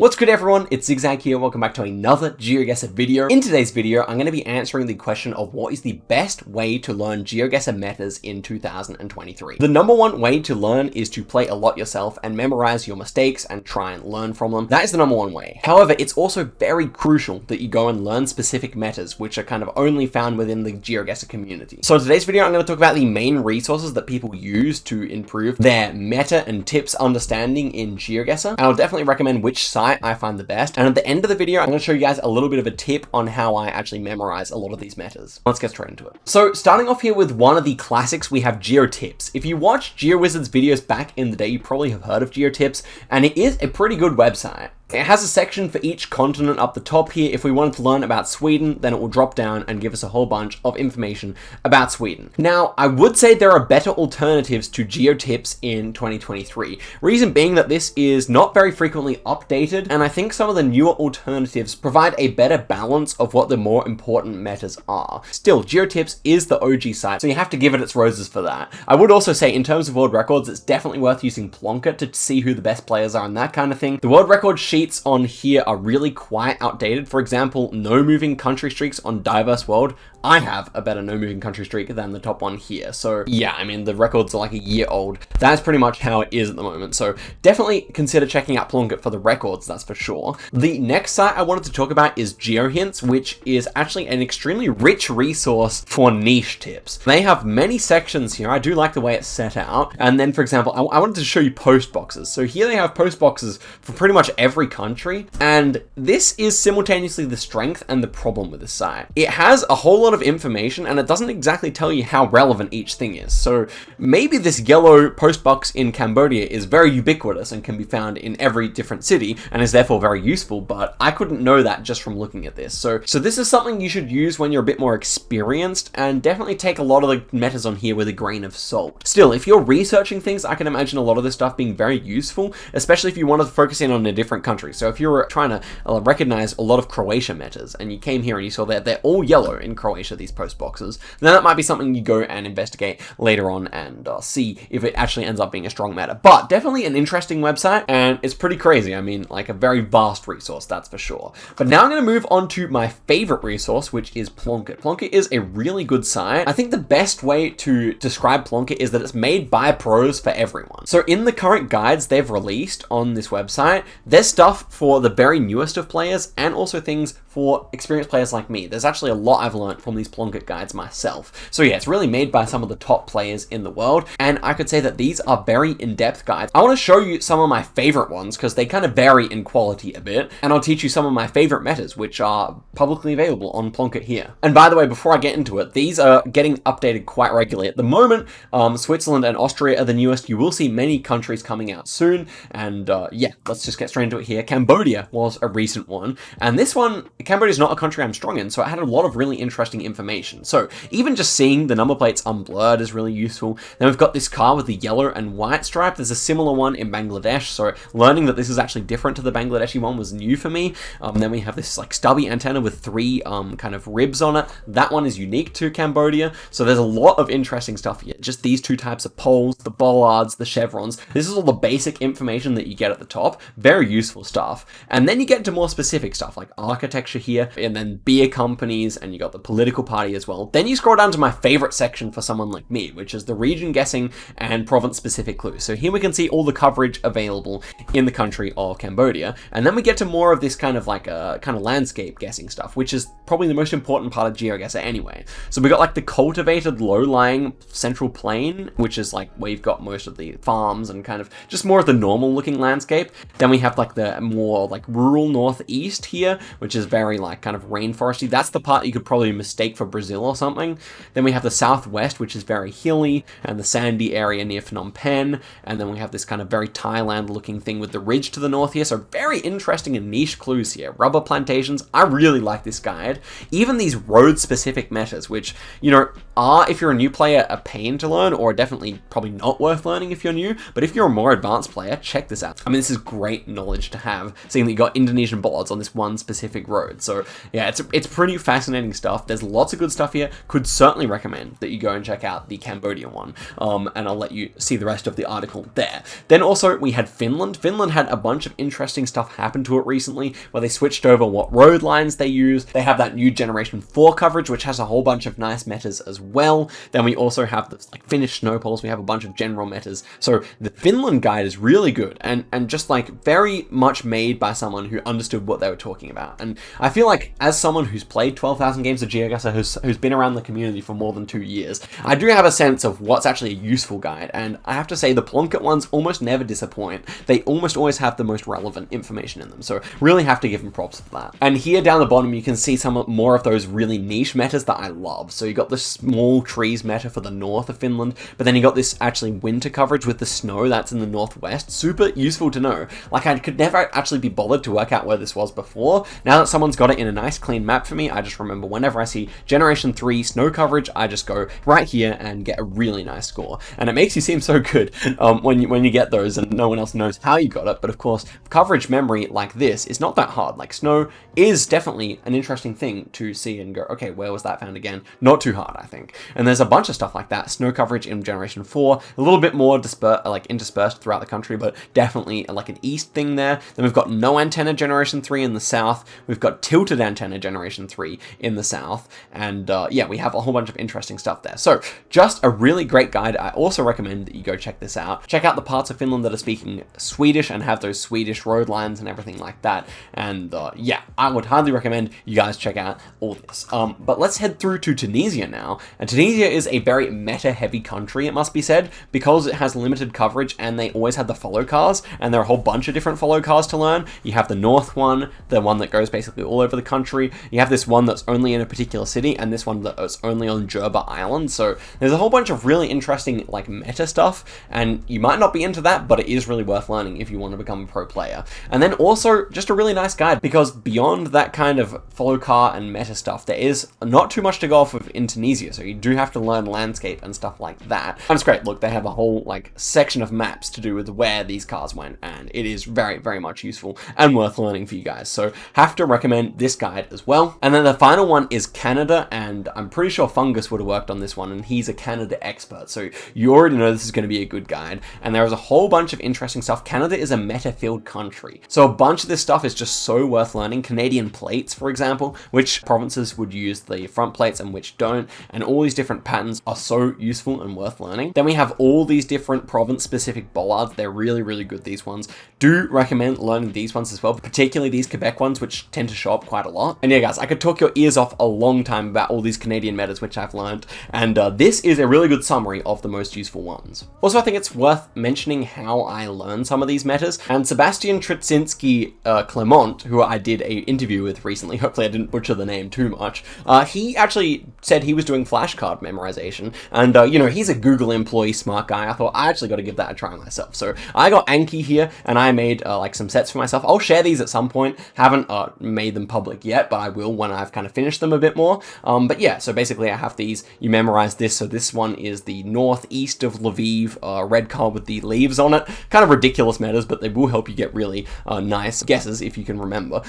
What's good everyone, it's Zigzag here, welcome back to another Geoguessr video. In today's video, I'm going to be answering the question of what is the best way to learn Geoguessr metas in 2023. The number one way to learn is to play a lot yourself and memorize your mistakes and try and learn from them. That is the number one way. However, it's also very crucial that you go and learn specific metas, which are kind of only found within the Geoguessr community. So in today's video, I'm going to talk about the main resources that people use to improve their meta and tips understanding in Geoguessr. And I'll definitely recommend which site I find the best. And at the end of the video, I'm going to show you guys a little bit of a tip on how I actually memorize a lot of these metas. Let's get straight into it. So starting off here with one of the classics, we have Geotips. If you watch Geowizard's videos back in the day, you probably have heard of Geotips, and it is a pretty good website. It has a section for each continent up the top here. If we wanted to learn about Sweden, then it will drop down and give us a whole bunch of information about Sweden. Now, I would say there are better alternatives to Geotips in 2023. Reason being that this is not very frequently updated, and I think some of the newer alternatives provide a better balance of what the more important metas are. Still, Geotips is the OG site, so you have to give it its roses for that. I would also say, in terms of world records, it's definitely worth using Plonker to see who the best players are and that kind of thing. The world record sheets on here are really quite outdated. For example, no moving country streaks on Diverse World. I have a better no moving country streak than the top one here. So yeah, I mean, the records are like a year old. That's pretty much how it is at the moment. So definitely consider checking out Plonker for the records, that's for sure. The next site I wanted to talk about is GeoHints, which is actually an extremely rich resource for niche tips. They have many sections here. I do like the way it's set out. And then, for example, I wanted to show you post boxes. So here they have post boxes for pretty much every country. And this is simultaneously the strength and the problem with the site. It has a whole lot of information and it doesn't exactly tell you how relevant each thing is. So maybe this yellow post box in Cambodia is very ubiquitous and can be found in every different city and is therefore very useful, but I couldn't know that just from looking at this. So this is something you should use when you're a bit more experienced, and definitely take a lot of the metas on here with a grain of salt. Still, if you're researching things, I can imagine a lot of this stuff being very useful, especially if you want to focus in on a different country. So if you're trying to recognize a lot of Croatia metas and you came here and you saw that they're all yellow in Croatia, these post boxes, then that might be something you go and investigate later on and see if it actually ends up being a strong meta. But definitely an interesting website, and it's pretty crazy. I mean, like a very vast resource, that's for sure. But now I'm going to move on to my favorite resource, which is Plonker. Plonker is a really good site. I think the best way to describe Plonker is that it's made by pros for everyone. So in the current guides they've released on this website, there's stuff for the very newest of players and also things for experienced players like me. There's actually a lot I've learned from these Plonker guides myself. So yeah, it's really made by some of the top players in the world, and I could say that these are very in-depth guides. I want to show you some of my favorite ones because they kind of vary in quality a bit, and I'll teach you some of my favorite metas which are publicly available on Plonker here. And by the way, before I get into it, these are getting updated quite regularly. At the moment, Switzerland and Austria are the newest. You will see many countries coming out soon, and yeah, let's just get straight into it here. Cambodia was a recent one, and this one, Cambodia is not a country I'm strong in, so it had a lot of really interesting information. So even just seeing the number plates unblurred is really useful. Then we've got this car with the yellow and white stripe. There's a similar one in Bangladesh, so learning that this is actually different to the Bangladeshi one was new for me. Then we have this like stubby antenna with three kind of ribs on it. That one is unique to Cambodia. So there's a lot of interesting stuff here. Just these two types of poles, the bollards, the chevrons. This is all the basic information that you get at the top. Very useful stuff. And then you get into more specific stuff like architecture here, and then beer companies, and you got the political party as well. Then you scroll down to my favorite section for someone like me, which is the region guessing and province specific clues. So here we can see all the coverage available in the country of Cambodia. And then we get to more of this kind of like kind of landscape guessing stuff, which is probably the most important part of Geoguessr anyway. So we got like the cultivated low-lying central plain, which is like where you've got most of the farms and kind of just more of the normal looking landscape. Then we have like the more like rural northeast here, which is very like kind of rainforesty. That's the part you could probably mistake for Brazil or something. Then we have the southwest, which is very hilly, and the sandy area near Phnom Penh. And then we have this kind of very Thailand looking thing with the ridge to the north here. So very interesting and niche clues here. Rubber plantations. I really like this guide. Even these road specific metas, which, you know, are, if you're a new player, a pain to learn, or definitely probably not worth learning if you're new. But if you're a more advanced player, check this out. I mean, this is great knowledge to to have, seeing that you got Indonesian bollards on this one specific road. So yeah, it's pretty fascinating stuff. There's lots of good stuff here. Could certainly recommend that you go and check out the Cambodia one, and I'll let you see the rest of the article there. Then also we had Finland. Finland had a bunch of interesting stuff happen to it recently, where they switched over what road lines they use. They have that new Generation 4 coverage, which has a whole bunch of nice metas as well. Then we also have the like Finnish snowpoles. We have a bunch of general metas. So the Finland guide is really good, and just like very much made by someone who understood what they were talking about. And I feel like as someone who's played 12,000 games of Geoguessr, who's been around the community for more than 2 years, I do have a sense of what's actually a useful guide, and I have to say the Plunkett ones almost never disappoint. They almost always have the most relevant information in them, so really have to give them props for that. And here down the bottom you can see some more of those really niche metas that I love. So you got the small trees meta for the north of Finland, but then you got this actually winter coverage with the snow that's in the northwest. Super useful to know. Like, I could never actually be bothered to work out where this was before. Now that someone's got it in a nice clean map for me, I just remember whenever I see Generation 3 snow coverage, I just go right here and get a really nice score. And it makes you seem so good when you get those and no one else knows how you got it. But of course, coverage memory like this is not that hard. Like, snow is definitely an interesting thing to see and go, okay, where was that found again? Not too hard, I think. And there's a bunch of stuff like that. Snow coverage in Generation 4, a little bit more interspersed throughout the country, but definitely like an east thing there. Then we've got no antenna Generation 3 in the south. We've got tilted antenna Generation 3 in the south. And yeah, we have a whole bunch of interesting stuff there. So just a really great guide. I also recommend that you go check this out. Check out the parts of Finland that are speaking Swedish and have those Swedish road lines and everything like that. And yeah, I would highly recommend you guys check out all this. But let's head through to Tunisia now. And Tunisia is a very meta-heavy country, it must be said, because it has limited coverage and they always have the follow cars, and there are a whole bunch of different follow cars to learn. You have the north one, the one that goes basically all over the country. You have this one that's only in a particular city, and this one that's only on Jerba Island. So there's a whole bunch of really interesting like meta stuff, and you might not be into that, but it is really worth learning if you want to become a pro player. And then also just a really nice guide, because beyond that kind of follow car and meta stuff, there is not too much to go off of in Tunisia, so you do have to learn landscape and stuff like that. And it's great. Look, they have a whole like section of maps to do with where these cars went, and it is very, very much useful and worth learning for you guys. So have to recommend this guide as well. And then the final one is Canada, and I'm pretty sure Fungus would have worked on this one, and he's a Canada expert, so you already know this is going to be a good guide. And there is a whole bunch of interesting stuff. Canada is a meta-filled country, so a bunch of this stuff is just so worth learning. Canadian plates, for example, which provinces would use the front plates and which don't, and all these different patterns are so useful and worth learning. Then we have all these different province-specific bollards. They're really, really good, these ones. Do recommend learning these ones as well, particularly these Quebec ones, which tend to show up quite a lot. And yeah, guys, I could talk your ears off a long time about all these Canadian metas which I've learned, and this is a really good summary of the most useful ones. Also, I think it's worth mentioning how I learned some of these metas, and Sebastian Trzynski Clement, who I did an interview with recently, hopefully I didn't butcher the name too much, he actually said he was doing flashcard memorization, and you know, he's a Google employee, smart guy. I thought I actually got to give that a try myself. So I got Anki here, and I made like some sets for myself. I'll share these at some point. Haven't made them public yet, but I will when I've kind of finished them a bit more. But yeah, so basically I have these. You memorize this. So this one is the northeast of Lviv, red card with the leaves on it. Kind of ridiculous metas, but they will help you get really nice guesses if you can remember.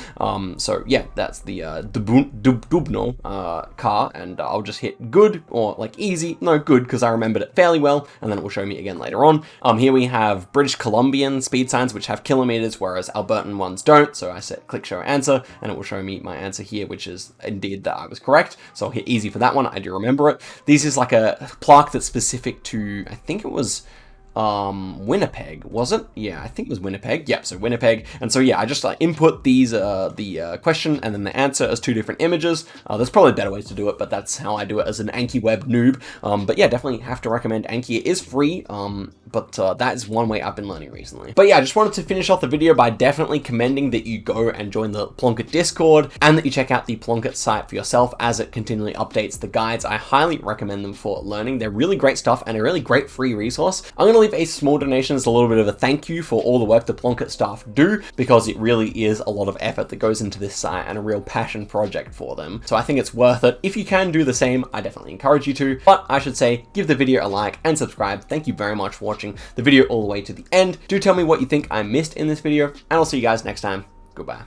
So yeah, that's the Dubno car, and I'll just hit good or like easy. No, good, because I remembered it fairly well, and then it will show me again later on. Here we have British Columbian speed signs, which have kilometers, whereas Albertan ones don't. So I set click show answer, and it will show me my answer here, which is indeed that I was correct. So I'll hit easy for that one. I do remember it. This is like a plaque that's specific to, I think it was Winnipeg, was it? Yeah, I think it was Winnipeg. Yep, so Winnipeg. And so yeah, I just input these, the question and then the answer as two different images. There's probably better ways to do it, but that's how I do it as an Anki web noob. But yeah, definitely have to recommend Anki. It is free, but that is one way I've been learning recently. But yeah, I just wanted to finish off the video by definitely commending that you go and join the Plunkett Discord, and that you check out the Plunkett site for yourself as it continually updates the guides. I highly recommend them for learning. They're really great stuff and a really great free resource. I'm going to leave leave a small donation as a little bit of a thank you for all the work the Plonket staff do, because it really is a lot of effort that goes into this site and a real passion project for them. So I think it's worth it. If you can do the same, I definitely encourage you to, but I should say give the video a like and subscribe. Thank you very much for watching the video all the way to the end. Do tell me what you think I missed in this video, and I'll see you guys next time. Goodbye.